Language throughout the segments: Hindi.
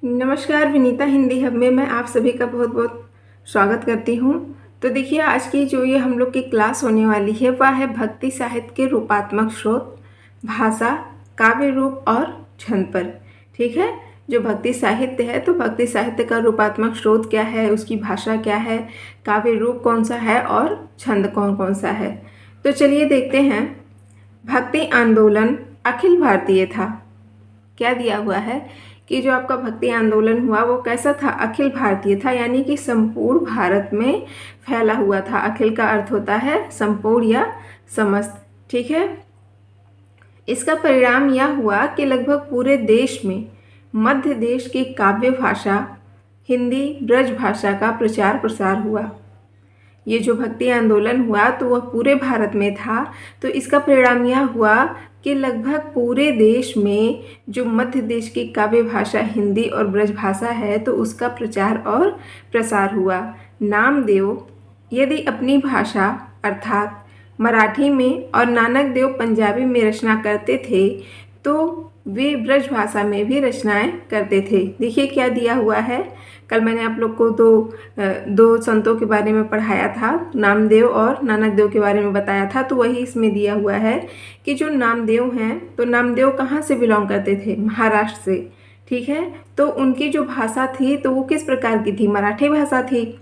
नमस्कार, विनीता हिंदी हब में मैं आप सभी का बहुत बहुत स्वागत करती हूँ। तो देखिए, आज की जो ये हम लोग की क्लास होने वाली है वह है भक्ति साहित्य के रूपात्मक स्रोत, भाषा, काव्य रूप और छंद पर। ठीक है, जो भक्ति साहित्य है तो भक्ति साहित्य का रूपात्मक स्रोत क्या है, उसकी भाषा क्या है, काव्य रूप कौन सा है और छंद कौन कौन सा है। तो चलिए देखते हैं। भक्ति आंदोलन अखिल भारतीय था। क्या दिया हुआ है कि जो आपका भक्ति आंदोलन हुआ वो कैसा था, अखिल भारतीय था, यानी कि संपूर्ण भारत में फैला हुआ था। अखिल का अर्थ होता है संपूर्ण या समस्त। ठीक है, इसका परिणाम यह हुआ कि लगभग पूरे देश में मध्य देश की काव्य भाषा हिंदी ब्रज भाषा का प्रचार प्रसार हुआ। ये जो भक्ति आंदोलन हुआ तो वह पूरे भारत में था, तो इसका परिणाम यह हुआ कि लगभग पूरे देश में जो मध्य देश की काव्य भाषा हिंदी और ब्रज भाषा है तो उसका प्रचार और प्रसार हुआ। नामदेव यदि अपनी भाषा अर्थात मराठी में और नानक देव पंजाबी में रचना करते थे तो वे ब्रज भाषा में भी रचनाएं करते थे। देखिए क्या दिया हुआ है, कल मैंने आप लोग को दो संतों के बारे में पढ़ाया था, नामदेव और नानक देव के बारे में बताया था। तो वही इसमें दिया हुआ है कि जो नामदेव हैं तो नामदेव कहाँ से बिलोंग करते थे, महाराष्ट्र से। ठीक है, तो उनकी जो भाषा थी तो वो किस प्रकार की थी, मराठी भाषा थी।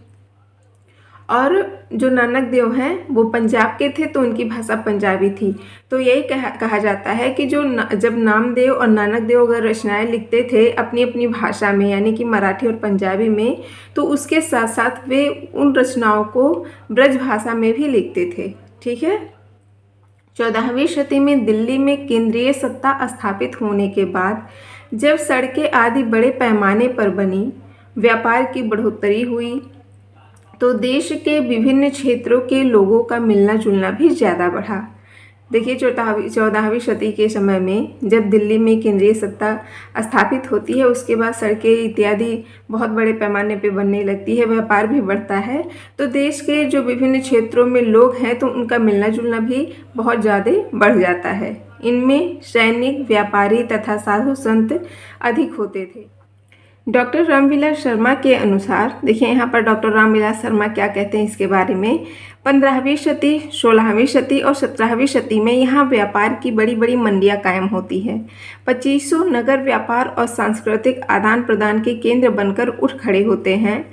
और जो नानक देव हैं वो पंजाब के थे तो उनकी भाषा पंजाबी थी। तो यही कहा जाता है कि जब नामदेव और नानक देव अगर रचनाएं लिखते थे अपनी अपनी भाषा में यानी कि मराठी और पंजाबी में, तो उसके साथ साथ वे उन रचनाओं को ब्रज भाषा में भी लिखते थे। ठीक है, 14वीं शती में दिल्ली में केंद्रीय सत्ता स्थापित होने के बाद जब सड़कें आदि बड़े पैमाने पर बनी, व्यापार की बढ़ोतरी हुई तो देश के विभिन्न क्षेत्रों के लोगों का मिलना जुलना भी ज़्यादा बढ़ा। देखिए 14वीं शती के समय में जब दिल्ली में केंद्रीय सत्ता स्थापित होती है उसके बाद सड़कें इत्यादि बहुत बड़े पैमाने पे बनने लगती है, व्यापार भी बढ़ता है, तो देश के जो विभिन्न क्षेत्रों में लोग हैं तो उनका मिलना जुलना भी बहुत ज़्यादा बढ़ जाता है। इनमें सैनिक, व्यापारी तथा साधु संत अधिक होते थे। डॉक्टर रामविलास शर्मा के अनुसार, देखिए यहाँ पर डॉक्टर रामविलास शर्मा क्या कहते हैं इसके बारे में। 15वीं शती, 16वीं शती और 17वीं शती में यहाँ व्यापार की बड़ी बड़ी मंडियाँ कायम होती हैं। 2500 नगर व्यापार और सांस्कृतिक आदान प्रदान के केंद्र बनकर उठ खड़े होते हैं।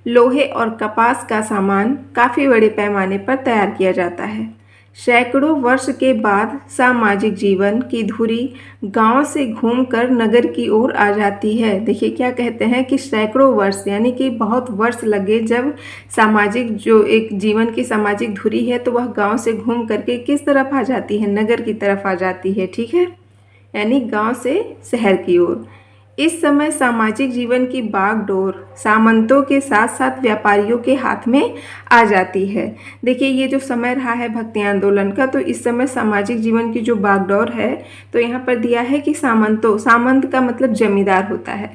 लोहे और कपास का सामान काफ़ी बड़े पैमाने पर तैयार किया जाता है। सैकड़ों वर्ष के बाद सामाजिक जीवन की धुरी गांव से घूमकर नगर की ओर आ जाती है। देखिए क्या कहते हैं कि सैकड़ों वर्ष यानी कि बहुत वर्ष लगे जब सामाजिक जो एक जीवन की सामाजिक धुरी है तो वह गांव से घूम करके किस तरफ आ जाती है, नगर की तरफ आ जाती है। ठीक है, यानी गांव से शहर की ओर। इस समय सामाजिक जीवन की बागडोर सामंतों के साथ साथ व्यापारियों के हाथ में आ जाती है। देखिए ये जो समय रहा है भक्ति आंदोलन का, तो इस समय सामाजिक जीवन की जो बागडोर है तो यहाँ पर दिया है कि सामंत का मतलब जमींदार होता है।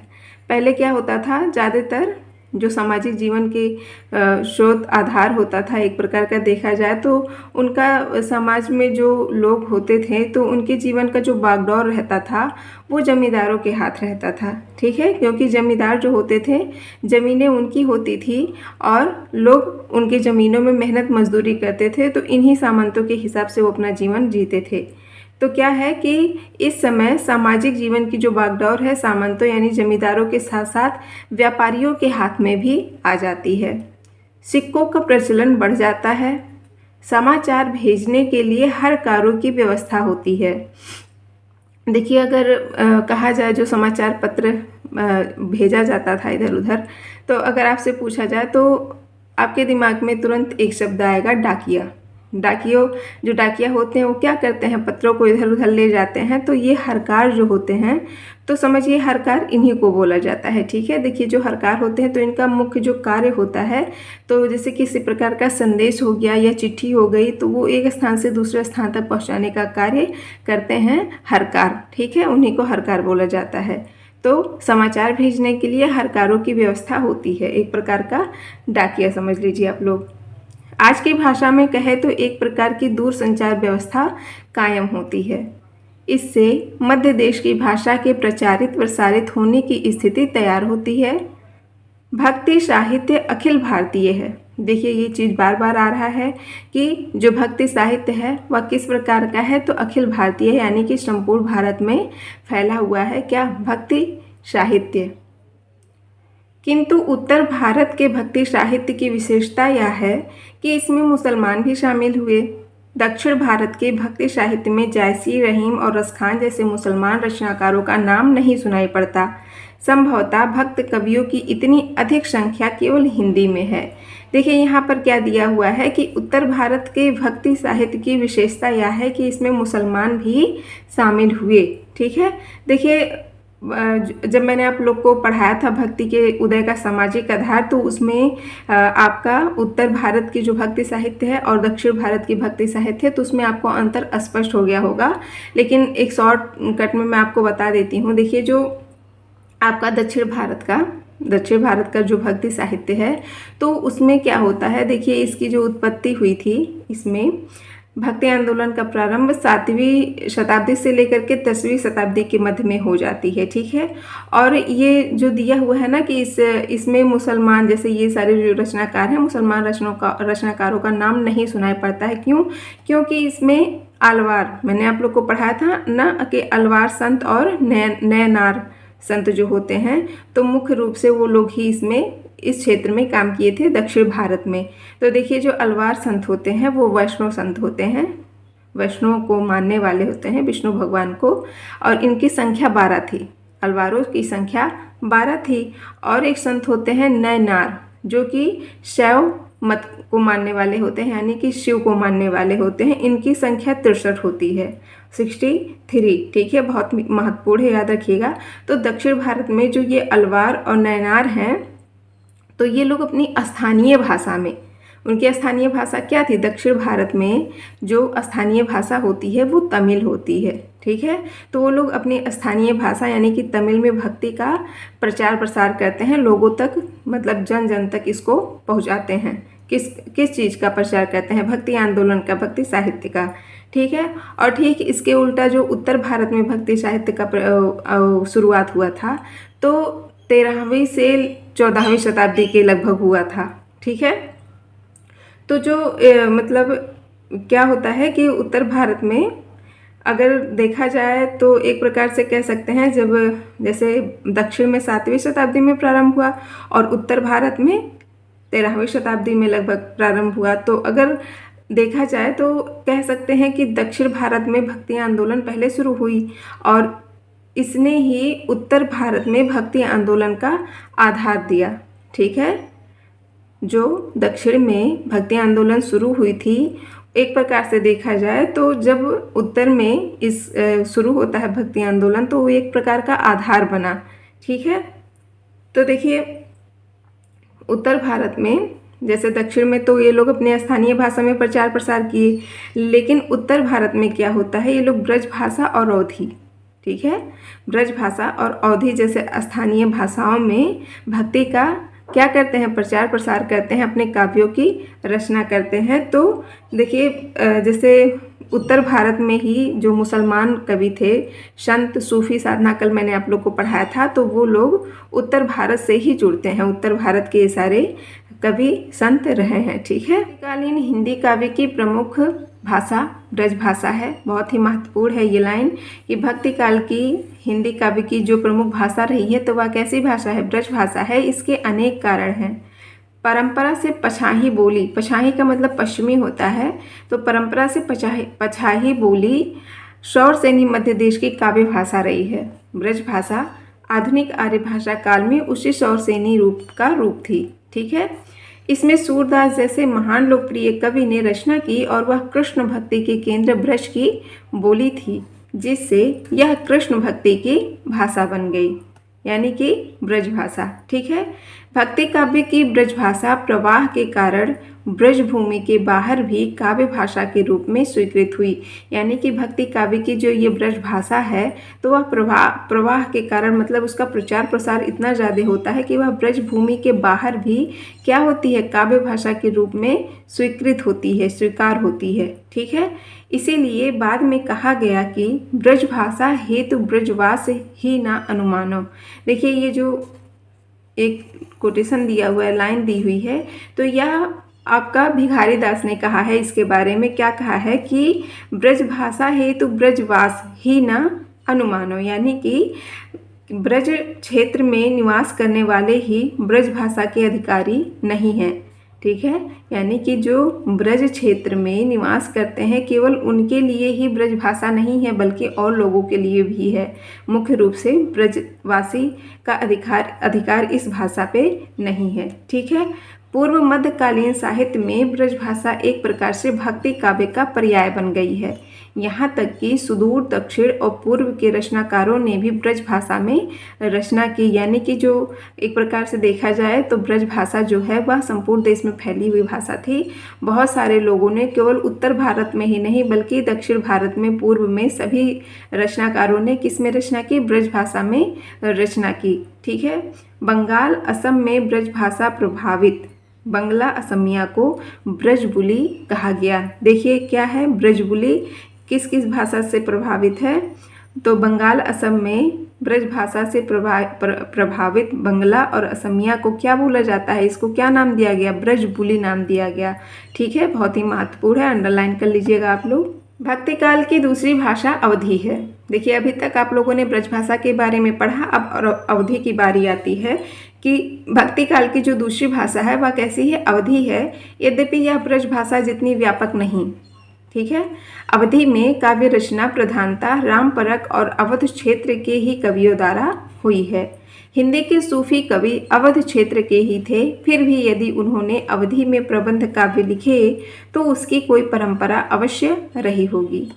पहले क्या होता था, ज़्यादातर जो सामाजिक जीवन के स्रोत आधार होता था एक प्रकार का देखा जाए तो उनका समाज में जो लोग होते थे तो उनके जीवन का जो बागडोर रहता था वो जमींदारों के हाथ रहता था। ठीक है, क्योंकि जमींदार जो होते थे ज़मीनें उनकी होती थी और लोग उनकी ज़मीनों में मेहनत मजदूरी करते थे, तो इन्हीं सामंतों के हिसाब से वो अपना जीवन जीते थे। तो क्या है कि इस समय सामाजिक जीवन की जो बागडोर है सामंतों यानी जमींदारों के साथ साथ व्यापारियों के हाथ में भी आ जाती है। सिक्कों का प्रचलन बढ़ जाता है। समाचार भेजने के लिए हर कारों की व्यवस्था होती है। देखिए अगर कहा जाए जो समाचार पत्र भेजा जाता था इधर उधर, तो अगर आपसे पूछा जाए तो आपके दिमाग में तुरंत एक शब्द आएगा, डाकिया। जो डाकिया होते हैं वो क्या करते हैं, पत्रों को इधर उधर ले जाते हैं। तो ये हरकार जो होते हैं तो समझिए हरकार इन्हीं को बोला जाता है। ठीक है, देखिए जो हरकार होते हैं तो इनका मुख्य जो कार्य होता है तो जैसे किसी प्रकार का संदेश हो गया या चिट्ठी हो गई तो वो एक स्थान से दूसरे स्थान तक पहुंचाने का कार्य करते हैं हरकार। ठीक है, उन्हीं को हरकार बोला जाता है। तो समाचार भेजने के लिए हरकारों की व्यवस्था होती है, एक प्रकार का डाकिया समझ लीजिए आप लोग। आज की भाषा में कहे तो एक प्रकार की दूर संचार व्यवस्था कायम होती है। इससे मध्य देश की भाषा के प्रचारित प्रसारित होने की स्थिति तैयार होती है। भक्ति साहित्य अखिल भारतीय है। देखिए ये चीज़ बार बार आ रहा है कि जो भक्ति साहित्य है वह किस प्रकार का है, तो अखिल भारतीय है, यानी कि संपूर्ण भारत में फैला हुआ है क्या, भक्ति साहित्य। किंतु उत्तर भारत के भक्ति साहित्य की विशेषता यह है कि इसमें मुसलमान भी शामिल हुए। दक्षिण भारत के भक्ति साहित्य में जायसी, रहीम और रसखान जैसे मुसलमान रचनाकारों का नाम नहीं सुनाई पड़ता। संभवतः भक्त कवियों की इतनी अधिक संख्या केवल हिंदी में है। देखिए यहाँ पर क्या दिया हुआ है कि उत्तर भारत के भक्ति साहित्य की विशेषता यह है कि इसमें मुसलमान भी शामिल हुए। ठीक है, देखिए जब मैंने आप लोग को पढ़ाया था भक्ति के उदय का सामाजिक आधार, तो उसमें आपका उत्तर भारत की जो भक्ति साहित्य है और दक्षिण भारत की भक्ति साहित्य है, तो उसमें आपको अंतर स्पष्ट हो गया होगा। लेकिन एक शॉर्ट कट में मैं आपको बता देती हूँ। देखिए जो आपका दक्षिण भारत का जो भक्ति साहित्य है, तो उसमें क्या होता है, देखिए इसकी जो उत्पत्ति हुई थी, इसमें भक्ति आंदोलन का प्रारंभ 7वीं शताब्दी से लेकर के 10वीं शताब्दी के मध्य में हो जाती है। ठीक है, और ये जो दिया हुआ है ना कि इसमें मुसलमान जैसे ये सारे जो रचनाकार हैं, मुसलमान रचनाकारों का नाम नहीं सुनाई पड़ता है। क्यों? क्योंकि इसमें अलवार, मैंने आप लोग को पढ़ाया था ना कि अलवार संत और नयनार संत जो होते हैं, तो मुख्य रूप से वो लोग ही इस क्षेत्र में काम किए थे दक्षिण भारत में। तो देखिए जो अलवार संत होते हैं वो वैष्णव संत होते हैं, वैष्णव को मानने वाले होते हैं, विष्णु भगवान को, और इनकी संख्या 12 थी। अलवारों की संख्या 12 थी। और एक संत होते हैं नयनार, जो कि शैव मत को मानने वाले होते हैं, यानी कि शिव को मानने वाले होते हैं। इनकी संख्या 63 होती है, 63। ठीक है, बहुत महत्वपूर्ण है, याद रखिएगा। तो दक्षिण भारत में जो ये अलवार और नयनार हैं, तो ये लोग अपनी स्थानीय भाषा में, उनकी स्थानीय भाषा क्या थी, दक्षिण भारत में जो स्थानीय भाषा होती है वो तमिल होती है। ठीक है, तो वो लोग अपनी स्थानीय भाषा यानी कि तमिल में भक्ति का प्रचार प्रसार करते हैं, लोगों तक, मतलब जन जन तक इसको पहुंचाते हैं। किस चीज़ का प्रचार करते हैं, भक्ति आंदोलन का, भक्ति साहित्य का। ठीक है, और ठीक इसके उल्टा जो उत्तर भारत में भक्ति साहित्य का शुरुआत हुआ था, तो 13वीं से 14वीं शताब्दी के लगभग हुआ था। ठीक है, तो जो मतलब क्या होता है कि उत्तर भारत में अगर देखा जाए तो एक प्रकार से कह सकते हैं, जब जैसे दक्षिण में 7वीं शताब्दी में प्रारंभ हुआ और उत्तर भारत में 13वीं शताब्दी में लगभग प्रारंभ हुआ, तो अगर देखा जाए तो कह सकते हैं कि दक्षिण भारत में भक्ति आंदोलन पहले शुरू हुई और इसने ही उत्तर भारत में भक्ति आंदोलन का आधार दिया। ठीक है, जो दक्षिण में भक्ति आंदोलन शुरू हुई थी, एक प्रकार से देखा जाए तो जब उत्तर में इस शुरू होता है भक्ति आंदोलन, तो वो एक प्रकार का आधार बना। ठीक है, तो देखिए उत्तर भारत में जैसे दक्षिण में तो ये लोग अपने स्थानीय भाषा में प्रचार प्रसार किए, लेकिन उत्तर भारत में क्या होता है, ये लोग ब्रज भाषा और अवधी, ठीक है, ब्रज भाषा और अवधी जैसे स्थानीय भाषाओं में भक्ति का क्या करते हैं, प्रचार प्रसार करते हैं, अपने काव्यों की रचना करते हैं। तो देखिए जैसे उत्तर भारत में ही जो मुसलमान कवि थे, संत, सूफी, साधना, कल मैंने आप लोग को पढ़ाया था, तो वो लोग उत्तर भारत से ही जुड़ते हैं, उत्तर भारत के सारे कवि संत रहे हैं। ठीक है, कालीन हिंदी काव्य की प्रमुख भाषा ब्रज भाषा है। बहुत ही महत्वपूर्ण है ये लाइन कि भक्ति काल की हिंदी काव्य की जो प्रमुख भाषा रही है, तो वह कैसी भाषा है, ब्रज भाषा है। इसके अनेक कारण हैं। परंपरा से पछाही बोली, पछाही का मतलब पश्चिमी होता है, तो परंपरा से पछाही बोली शौरसेनी मध्य देश की काव्य भाषा रही है। ब्रज भाषा आधुनिक आर्य भाषा काल में उसी शौरसेनी रूप थी। ठीक है, इसमें सूरदास जैसे महान लोकप्रिय कवि ने रचना की और वह कृष्ण भक्ति के केंद्र ब्रज की बोली थी, जिससे यह कृष्ण भक्ति की भाषा बन गई, यानी कि ब्रज भाषा। ठीक है, भक्ति काव्य की ब्रजभाषा प्रवाह के कारण ब्रजभूमि के बाहर भी काव्य भाषा के रूप में स्वीकृत हुई। यानी कि भक्ति काव्य की जो ये ब्रजभाषा है तो वह प्रवाह के कारण मतलब उसका प्रचार प्रसार इतना ज़्यादा होता है कि वह ब्रजभूमि के बाहर भी क्या होती है, काव्य भाषा के रूप में स्वीकृत होती है, स्वीकार होती है। ठीक है, इसीलिए बाद में कहा गया कि ब्रजभाषा हेतु ब्रजवास ही ना अनुमानो। देखिए ये जो एक कोटेशन दिया हुआ है, लाइन दी हुई है, तो यह आपका भिखारी दास ने कहा है। इसके बारे में क्या कहा है कि ब्रजभाषा हेतु ब्रजवास ही न अनुमानो, यानी कि ब्रज क्षेत्र में निवास करने वाले ही ब्रजभाषा के अधिकारी नहीं हैं। ठीक है, यानी कि जो ब्रज क्षेत्र में निवास करते हैं केवल उनके लिए ही ब्रजभाषा नहीं है बल्कि और लोगों के लिए भी है। मुख्य रूप से ब्रजवासी का अधिकार इस भाषा पे नहीं है। ठीक है, पूर्व मध्यकालीन साहित्य में ब्रजभाषा एक प्रकार से भक्ति काव्य का पर्याय बन गई है। यहाँ तक कि सुदूर दक्षिण और पूर्व के रचनाकारों ने भी ब्रजभाषा में रचना की। यानी कि जो एक प्रकार से देखा जाए तो ब्रजभाषा जो है वह संपूर्ण देश में फैली हुई भाषा थी। बहुत सारे लोगों ने केवल उत्तर भारत में ही नहीं बल्कि दक्षिण भारत में, पूर्व में सभी रचनाकारों ने किस में रचना की, ब्रजभाषा में रचना की। ठीक है, बंगाल असम में ब्रजभाषा प्रभावित बंगला असमिया को ब्रजबुली कहा गया। देखिए क्या है, ब्रजबुली किस किस भाषा से प्रभावित है, तो बंगाल असम में ब्रजभाषा से प्रभावित बंगला और असमिया को क्या बोला जाता है, इसको क्या नाम दिया गया, ब्रजबुली नाम दिया गया। ठीक है, बहुत ही महत्वपूर्ण है, अंडरलाइन कर लीजिएगा आप लोग। भक्ति काल की दूसरी भाषा अवधी है। देखिए अभी तक आप लोगों ने ब्रजभाषा के बारे में पढ़ा, अब अवधी की बारी आती है कि भक्ति काल की जो दूसरी भाषा है वह कैसी है, अवधी है। यद्यपि यह ब्रजभाषा जितनी व्यापक नहीं। ठीक है, अवधी में काव्य रचना प्रधानता रामपरक और अवध क्षेत्र के ही कवियों द्वारा हुई है। हिंदी के सूफी कवि अवध क्षेत्र के ही थे, फिर भी यदि उन्होंने अवधी में प्रबंध काव्य लिखे तो उसकी कोई परंपरा अवश्य रही होगी।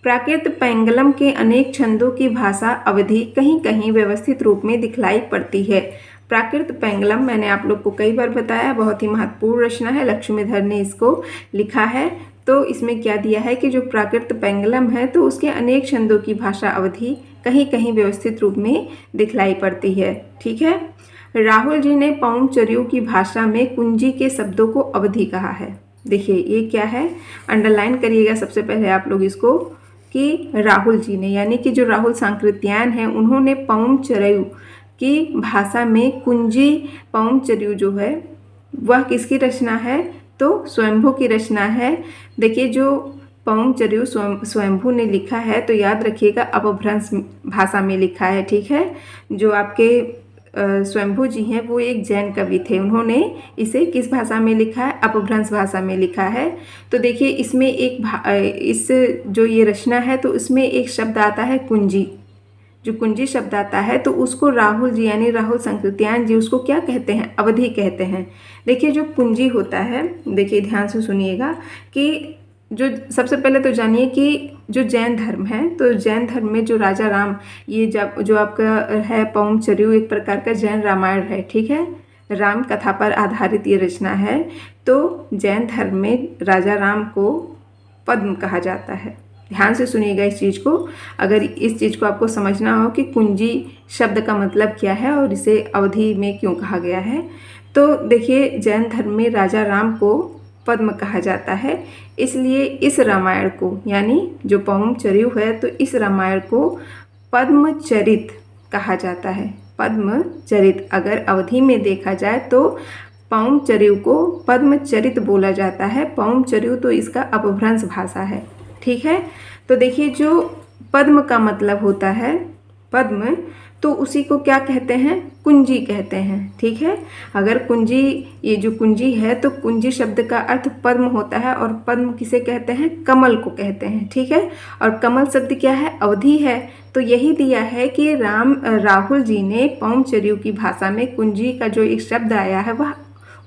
प्राकृत पैंगलम के अनेक छंदों की भाषा अवधी कहीं कहीं व्यवस्थित रूप में दिखलाई पड़ती है। प्राकृत पैंगलम मैंने आप लोग को कई बार बताया, बहुत ही महत्वपूर्ण रचना है, लक्ष्मीधर ने इसको लिखा है। तो इसमें क्या दिया है कि जो प्राकृत पैंगलम है तो उसके अनेक छंदों की भाषा अवधी कहीं कहीं व्यवस्थित रूप में दिखलाई पड़ती है। ठीक है, राहुल जी ने पौंचर्यू की भाषा में कुंजी के शब्दों को अवधी कहा है। देखिए ये क्या है, अंडरलाइन करिएगा सबसे पहले आप लोग इसको कि राहुल जी ने, यानी कि जो राहुल सांकृत्यायन है उन्होंने पौंचर्यू की भाषा में कुंजी पौंचर्यू जो है वह किसकी रचना है, तो स्वयंभू की रचना है। देखिए जो पौंचर्यू स्वयंभू ने लिखा है तो याद रखिएगा अपभ्रंश भाषा में लिखा है। ठीक है, जो आपके स्वयंभू जी हैं वो एक जैन कवि थे, उन्होंने इसे किस भाषा में लिखा है, अपभ्रंश भाषा में लिखा है। तो देखिए इसमें इस जो ये रचना है तो इसमें एक शब्द आता है कुंजी, जो कुंजी शब्द आता है तो उसको राहुल जी यानी राहुल सांकृत्यायन जी उसको क्या कहते हैं, अवधी कहते हैं। देखिए जो कुंजी होता है, देखिए ध्यान से सुनिएगा कि जो सबसे पहले तो जानिए कि जो जैन धर्म है तो जैन धर्म में जो राजा राम, ये जब जो आपका है पौंचर्यू एक प्रकार का जैन रामायण है। ठीक है, राम कथा पर आधारित ये रचना है। तो जैन धर्म में राजा राम को पद्म कहा जाता है। ध्यान से सुनिएगा इस चीज़ को, अगर इस चीज़ को आपको समझना हो कि कुंजी शब्द का मतलब क्या है और इसे अवधी में क्यों कहा गया है। तो देखिए जैन धर्म में राजा राम को पद्म कहा जाता है, इसलिए इस रामायण को यानी जो पौंचर्यू है तो इस रामायण को पद्मचरित कहा जाता है। पद्मचरित अगर अवधी में देखा जाए तो पौंचर्यू को पद्मचरित बोला जाता है। पौंचर्यू तो इसका अपभ्रंश भाषा है। ठीक है, तो देखिए जो पद्म का मतलब होता है पद्म, तो उसी को क्या कहते हैं, कुंजी कहते हैं। ठीक है, अगर कुंजी, ये जो कुंजी है तो कुंजी शब्द का अर्थ पद्म होता है और पद्म किसे कहते हैं, कमल को कहते हैं। ठीक है, और कमल शब्द क्या है, अवधी है। तो यही दिया है कि राहुल जी ने पौंचर्यू की भाषा में कुंजी का जो एक शब्द आया है वह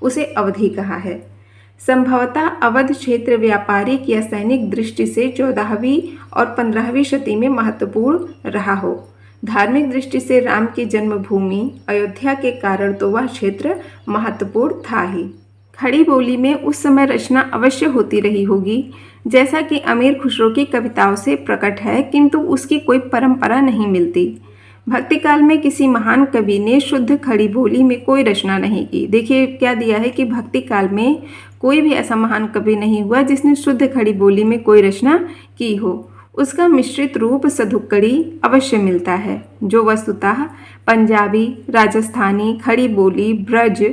उसे अवधी कहा है। संभवतः अवध क्षेत्र व्यापारिक या सैनिक दृष्टि से 14वीं और 15वीं शती में महत्वपूर्ण रहा हो। धार्मिक दृष्टि से राम की जन्मभूमि अयोध्या के कारण तो वह क्षेत्र महत्वपूर्ण था ही। खड़ी बोली में उस समय रचना अवश्य होती रही होगी, जैसा कि अमीर खुसरो की कविताओं से प्रकट है, किंतु उसकी कोई परंपरा नहीं मिलती। भक्ति काल में किसी महान कवि ने शुद्ध खड़ी बोली में कोई रचना नहीं की। देखिए क्या दिया है कि भक्ति काल में कोई भी ऐसा महान कवि नहीं हुआ जिसने शुद्ध खड़ी बोली में कोई रचना की हो। उसका मिश्रित रूप सधुक्कड़ी अवश्य मिलता है, जो वस्तुतः पंजाबी, राजस्थानी, खड़ी बोली, ब्रज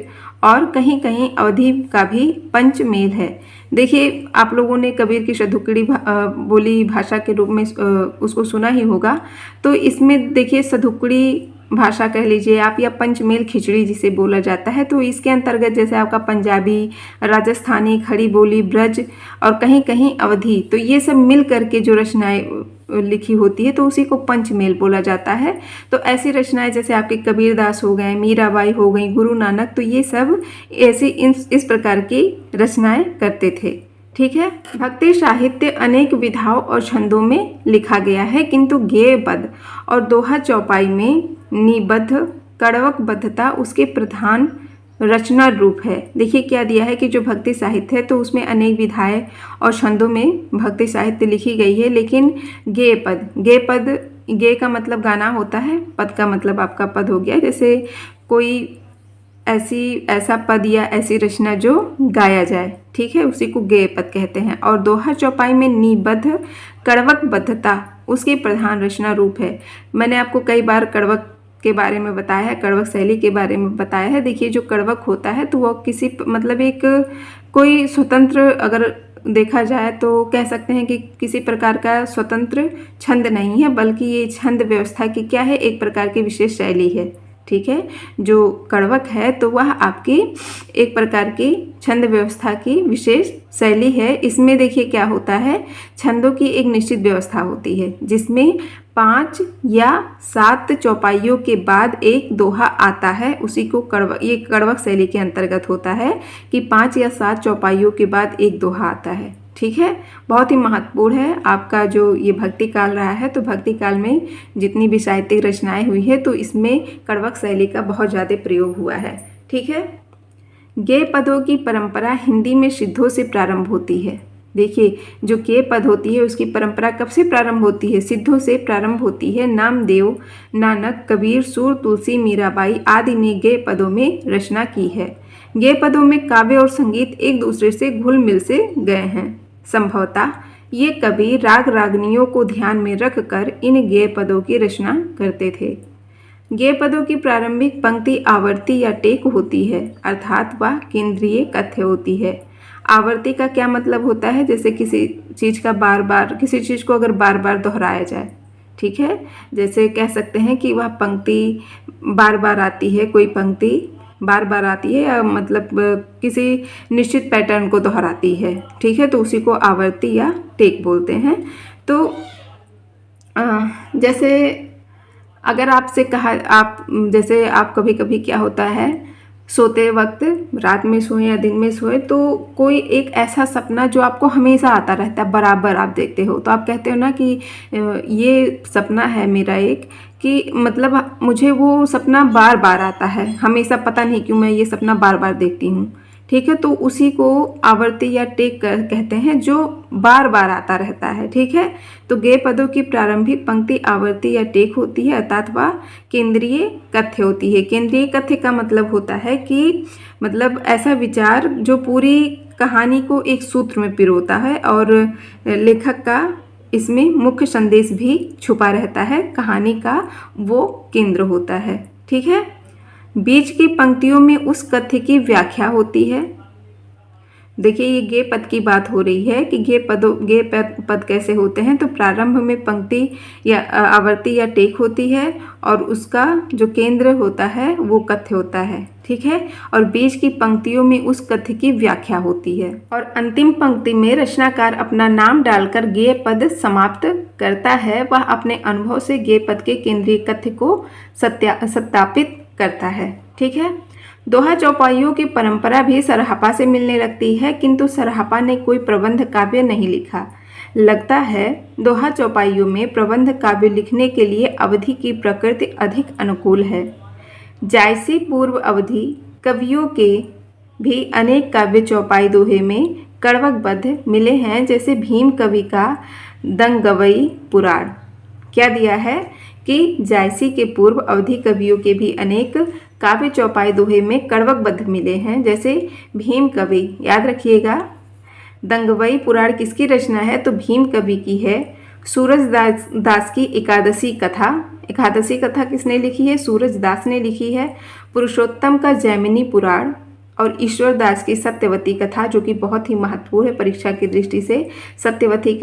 और कहीं कहीं अवधी का भी पंचमेल है। देखिए आप लोगों ने कबीर की सधुक्कड़ी बोली भाषा के रूप में उसको सुना ही होगा। तो इसमें देखिए सधुक्कड़ी भाषा कह लीजिए आप, या पंचमेल खिचड़ी जिसे बोला जाता है, तो इसके अंतर्गत जैसे आपका पंजाबी, राजस्थानी, खड़ी बोली, ब्रज और कहीं कहीं अवधी, तो ये सब मिल करके जो रचनाएं लिखी होती है तो उसी को पंचमेल बोला जाता है। तो ऐसी रचनाएं जैसे आपके कबीरदास हो गए, मीराबाई हो गई, गुरु नानक, तो ये सब ऐसी इस प्रकार की रचनाएं करते थे। ठीक है। भक्ति साहित्य अनेक विधाओं और छंदों में लिखा गया है, किंतु गेय पद और दोहा चौपाई में निबद्ध कड़वकबद्धता उसके प्रधान रचना रूप है। देखिए क्या दिया है कि जो भक्ति साहित्य है तो उसमें अनेक विधाएं और छंदों में भक्ति साहित्य लिखी गई है, लेकिन गेय का मतलब गाना होता है, पद का मतलब आपका पद हो गया, जैसे कोई ऐसा पद या ऐसी रचना जो गाया जाए, ठीक है, उसी को गेय पद कहते हैं। और दोहा चौपाई में निबद्ध कड़वकबद्धता उसकी प्रधान रचना रूप है। मैंने आपको कई बार कड़वक के बारे में बताया है, कड़वक शैली के बारे में बताया है। देखिए जो कड़वक होता है तो वह किसी मतलब एक कोई स्वतंत्र, अगर देखा जाए तो कह सकते हैं कि किसी प्रकार का स्वतंत्र छंद नहीं है, बल्कि ये छंद व्यवस्था की क्या है, एक प्रकार की विशेष शैली है। ठीक है, जो कड़वक है तो वह आपकी एक प्रकार की छंद व्यवस्था की विशेष शैली है। इसमें देखिए क्या होता है, छंदों की एक निश्चित व्यवस्था होती है जिसमें 5 या 7 चौपाइयों के बाद एक दोहा आता है, उसी को ये कड़वक शैली के अंतर्गत होता है कि 5 या 7 चौपाइयों के बाद एक दोहा आता है। ठीक है, बहुत ही महत्वपूर्ण है आपका जो ये भक्ति काल रहा है। तो भक्ति काल में जितनी भी साहित्यिक रचनाएं हुई है तो इसमें कड़वक शैली का बहुत ज़्यादा प्रयोग हुआ है। ठीक है, गेय पदों की परंपरा हिंदी में सिद्धों से प्रारंभ होती है। देखिए जो गेय पद होती है उसकी परंपरा कब से प्रारंभ होती है, सिद्धों से प्रारंभ होती है। नामदेव, नानक, कबीर, सूर, तुलसी, मीराबाई आदि ने गेय पदों में रचना की है। गेय पदों में काव्य और संगीत एक दूसरे से घुल मिल से गए हैं। संभवतः ये कवि राग रागनियों को ध्यान में रखकर इन गेय पदों की रचना करते थे। गेय पदों की प्रारंभिक पंक्ति आवर्ती या टेक होती है, अर्थात वह केंद्रीय कथ्य होती है। आवर्ती का क्या मतलब होता है, जैसे किसी चीज़ को अगर बार बार दोहराया जाए। ठीक है, जैसे कह सकते हैं कि वह पंक्ति बार बार आती है, कोई पंक्ति बार बार आती है, या मतलब किसी निश्चित पैटर्न को दोहराती है। ठीक है, तो उसी को आवर्ती या टेक बोलते हैं। तो जैसे अगर आपसे कहा जैसे आप कभी कभी क्या होता है, सोते वक्त रात में सोए या दिन में सोए तो कोई एक ऐसा सपना जो आपको हमेशा आता रहता है, बराबर आप देखते हो, तो आप कहते हो ना कि ये सपना है मेरा एक, कि मतलब मुझे वो सपना बार बार आता है, हमेशा पता नहीं क्यों मैं ये सपना बार बार देखती हूँ। ठीक है, तो उसी को आवर्ती या टेक कहते हैं, जो बार बार आता रहता है। ठीक है, तो गेय पदों की प्रारंभिक पंक्ति आवर्ती या टेक होती है, अर्थात वह केंद्रीय कथ्य होती है। केंद्रीय कथ्य का मतलब होता है कि मतलब ऐसा विचार जो पूरी कहानी को एक सूत्र में पिरोता है और लेखक का इसमें मुख्य संदेश भी छुपा रहता है, कहानी का वो केंद्र होता है। ठीक है, बीच की पंक्तियों में उस कथ्य की व्याख्या होती है। देखिए ये गेय पद की बात हो रही है कि गेय पद कैसे होते हैं, तो प्रारंभ में पंक्ति या आवर्ती या टेक होती है और उसका जो केंद्र होता है वो कथ्य होता है। ठीक है, और बीच की पंक्तियों में उस कथ्य की व्याख्या होती है और अंतिम पंक्ति में रचनाकार अपना नाम डालकर गेय पद समाप्त करता है। वह अपने अनुभव से गेय पद के केंद्रीय कथ्य को सत्यापित करता है। ठीक है, दोहा चौपाइयों की परंपरा भी सरहपा से मिलने लगती है, किंतु सरहपा ने कोई प्रबंध काव्य नहीं लिखा। लगता है दोहा चौपाइयों में प्रबंध काव्य लिखने के लिए अवधि की प्रकृति अधिक अनुकूल है। जायसी पूर्व अवधि कवियों के भी अनेक काव्य चौपाई दोहे में कड़वकबद्ध मिले हैं, जैसे भीम कवि का दंगवई पुराण। क्या दिया है कि जायसी के पूर्व अवधि कवियों के भी अनेक काव्य चौपाई दोहे में कड़वकबद्ध मिले हैं, जैसे भीम कवि। याद रखिएगा, दंगवई पुराण किसकी रचना है? तो भीम कवि की है। सूरजदास की एकादशी कथा। एकादशी कथा किसने लिखी है? सूरजदास ने लिखी है। पुरुषोत्तम का जैमिनी पुराण और ईश्वरदास की सत्यवती कथा, जो कि बहुत ही महत्वपूर्ण है परीक्षा की दृष्टि से। सत्यवती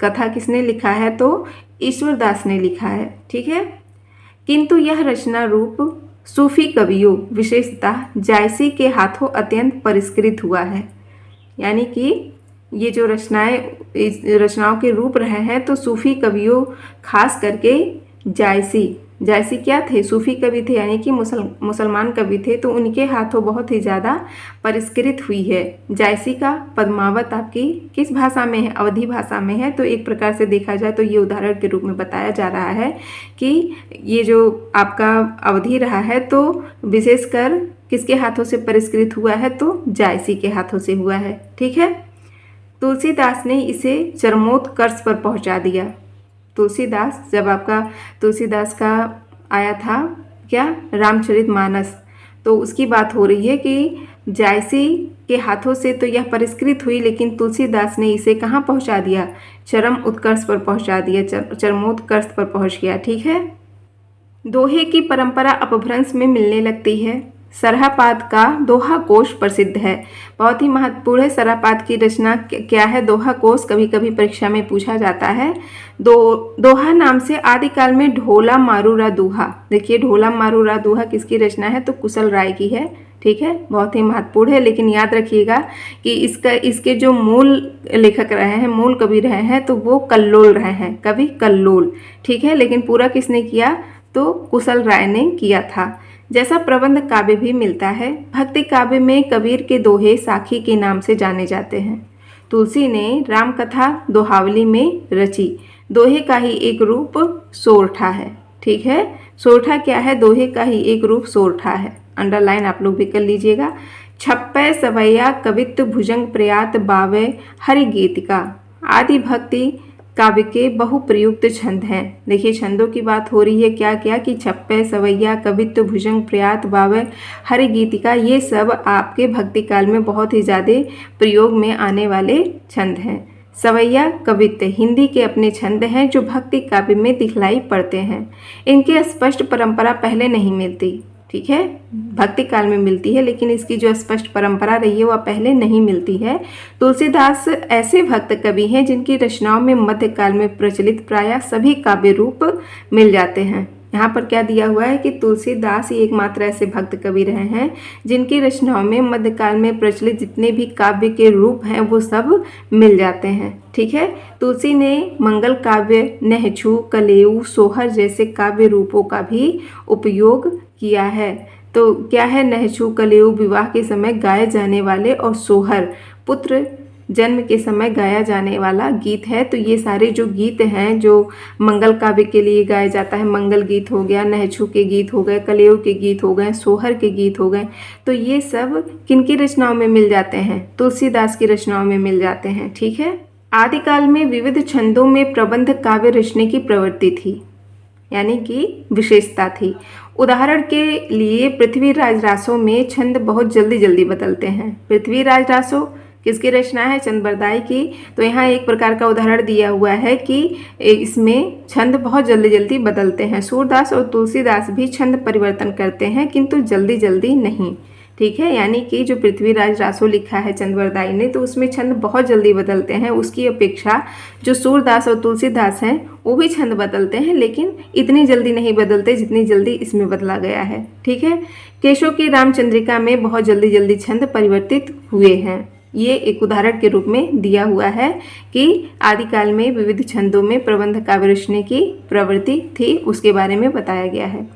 कथा किसने लिखा है? तो ईश्वरदास ने लिखा है। ठीक है, किंतु यह रचना रूप सूफी कवियों, विशेषतः जायसी के हाथों अत्यंत परिष्कृत हुआ है। यानी कि ये जो रचनाओं के रूप रहे हैं, तो सूफी कवियों, खास करके जायसी क्या थे? सूफी कवि थे, यानी कि मुसलमान कवि थे, तो उनके हाथों बहुत ही ज़्यादा परिष्कृत हुई है। जायसी का पद्मावत आपकी किस भाषा में है? अवधी भाषा में है। तो एक प्रकार से देखा जाए तो ये उदाहरण के रूप में बताया जा रहा है कि ये जो आपका अवधि रहा है, तो विशेषकर किसके हाथों से परिष्कृत हुआ है? तो जायसी के हाथों से हुआ है। ठीक है, तुलसीदास ने इसे चरमोत्कर्ष पर पहुंचा दिया। तुलसीदास का आया था क्या? रामचरितमानस। तो उसकी बात हो रही है कि जायसी के हाथों से तो यह परिष्कृत हुई, लेकिन तुलसीदास ने इसे कहाँ पहुंचा दिया? चरम उत्कर्ष पर पहुंचा दिया, चरमोत्कर्ष पर पहुंच गया। ठीक है, दोहे की परंपरा अपभ्रंश में मिलने लगती है। सरहापाद का दोहा कोश प्रसिद्ध है, बहुत ही महत्वपूर्ण है। सरहापाद की रचना क्या है? दोहा कोश कभी कभी परीक्षा में पूछा जाता है। दोहा नाम से आदिकाल में ढोला मारूरा दूहा। देखिए, ढोला मारूरा दूहा किसकी रचना है? तो कुशल राय की है। ठीक है, बहुत ही महत्वपूर्ण है। लेकिन याद रखिएगा कि इसके जो मूल लेखक रहे हैं, मूल कवि रहे हैं, तो वो कल्लोल रहे हैं, कवि कल्लोल। ठीक है, लेकिन पूरा किसने किया? तो कुशल राय ने किया था। जैसा प्रबंध काव्य भी मिलता है, भक्ति काव्य में कबीर के दोहे साखी के नाम से जाने जाते हैं। तुलसी ने रामकथा दोहावली में रची। दोहे का ही एक रूप सोरठा है। ठीक है, सोरठा क्या है? दोहे का ही एक रूप सोरठा है। अंडरलाइन आप लोग भी कर लीजिएगा। छप्पै सवैया कवित्व भुजंग प्रयात बावे हरि गीतिका आदि भक्ति काव्य के बहुप्रयुक्त छंद हैं। देखिए, छंदों की बात हो रही है। क्या क्या कि छप्पै सवैया कवित्व भुजंग प्रयात बावे हरि गीतिका, ये सब आपके भक्ति काल में बहुत ही ज़्यादा प्रयोग में आने वाले छंद हैं। सवैया कवित्व हिंदी के अपने छंद हैं जो भक्ति काव्य में दिखलाई पड़ते हैं। इनकी स्पष्ट परंपरा पहले नहीं मिलती। ठीक है, भक्ति काल में मिलती है, लेकिन इसकी जो स्पष्ट परंपरा रही है वह पहले नहीं मिलती है। तुलसीदास ऐसे भक्त कवि हैं जिनकी रचनाओं में मध्यकाल में प्रचलित प्रायः सभी काव्य रूप मिल जाते हैं। यहाँ पर क्या दिया हुआ है कि तुलसीदास ही एकमात्र ऐसे भक्त कवि रहे हैं जिनकी रचनाओं में मध्यकाल में प्रचलित जितने भी काव्य के रूप हैं वो सब मिल जाते हैं। ठीक है, तुलसी ने मंगल काव्य, नहछू, कलेऊ, सोहर जैसे काव्य रूपों का भी उपयोग किया है। तो क्या है? नहछू, कलेऊ विवाह के समय गाए जाने वाले, और सोहर पुत्र जन्म के समय गाया जाने वाला गीत है। तो ये सारे जो गीत हैं जो मंगल काव्य के लिए गाया जाता है, मंगल गीत हो गया, नहछू के गीत हो गए, कलेऊ के गीत हो गए, सोहर के गीत हो गए, तो ये सब किनकी रचनाओं में मिल जाते हैं? तुलसीदास की रचनाओं में मिल जाते हैं। ठीक है, आदिकाल में विविध छंदों में प्रबंध काव्य रचने की प्रवृत्ति थी, यानी कि विशेषता थी। उदाहरण के लिए पृथ्वीराज रासों में छंद बहुत जल्दी जल्दी बदलते हैं। पृथ्वीराज रासों किसकी रचना है? चंद्रबरदाई की। तो यहाँ एक प्रकार का उदाहरण दिया हुआ है कि इसमें छंद बहुत जल्दी जल्दी बदलते हैं। सूरदास और तुलसीदास भी छंद परिवर्तन करते हैं, किंतु जल्दी जल्दी नहीं। ठीक है, यानी कि जो पृथ्वीराज रासो लिखा है चंद्रबरदाई ने, तो उसमें छंद बहुत जल्दी बदलते हैं। उसकी अपेक्षा जो सूरदास और तुलसीदास हैं वो भी छंद बदलते हैं, लेकिन इतनी जल्दी नहीं बदलते जितनी जल्दी इसमें बदला गया है। ठीक है, केशव की रामचंद्रिका में बहुत जल्दी जल्दी छंद परिवर्तित हुए हैं। ये एक उदाहरण के रूप में दिया हुआ है कि आदिकाल में विविध छंदों में प्रबंध काव्य रचने की प्रवृत्ति थी, उसके बारे में बताया गया है।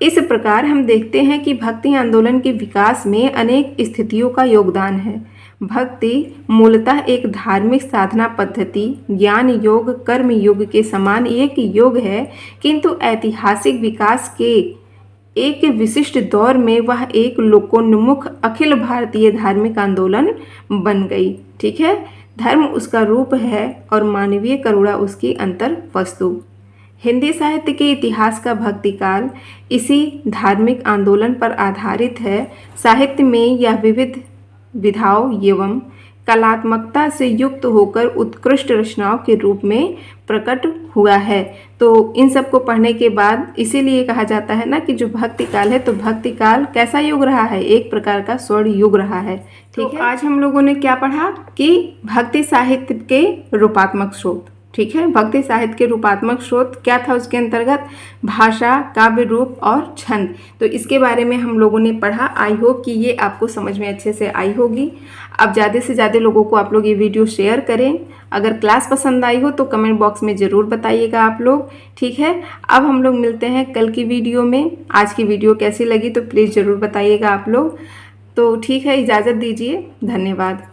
इस प्रकार हम देखते हैं कि भक्ति आंदोलन के विकास में अनेक स्थितियों का योगदान है। भक्ति मूलतः एक धार्मिक साधना पद्धति, ज्ञान योग, कर्म योग के समान एक योग है, किंतु ऐतिहासिक विकास के एक विशिष्ट दौर में वह एक लोकोन्मुख अखिल भारतीय धार्मिक आंदोलन बन गई। ठीक है, धर्म उसका रूप है और मानवीय करुणा उसकी अंतर वस्तु। हिंदी साहित्य के इतिहास का भक्ति काल इसी धार्मिक आंदोलन पर आधारित है। साहित्य में यह विविध विधाओं एवं कलात्मकता से युक्त होकर उत्कृष्ट रचनाओं के रूप में प्रकट हुआ है। तो इन सब को पढ़ने के बाद इसीलिए कहा जाता है ना कि जो भक्ति काल है, तो भक्ति काल कैसा युग रहा है? एक प्रकार का स्वर्ण युग रहा है। ठीक है, आज हम लोगों ने क्या पढ़ा कि भक्ति साहित्य के रूपात्मक स्रोत। ठीक है, भक्ति साहित्य के रूपात्मक स्रोत क्या था? उसके अंतर्गत भाषा, काव्य रूप और छंद। तो इसके बारे में हम लोगों ने पढ़ा। आई होप कि ये आपको समझ में अच्छे से आई होगी। अब ज़्यादा से ज़्यादा लोगों को आप लोग ये वीडियो शेयर करें। अगर क्लास पसंद आई हो तो कमेंट बॉक्स में ज़रूर बताइएगा आप लोग। ठीक है, अब हम लोग मिलते हैं कल की वीडियो में। आज की वीडियो कैसी लगी तो प्लीज़ ज़रूर बताइएगा आप लोग। तो ठीक है, इजाज़त दीजिए। धन्यवाद।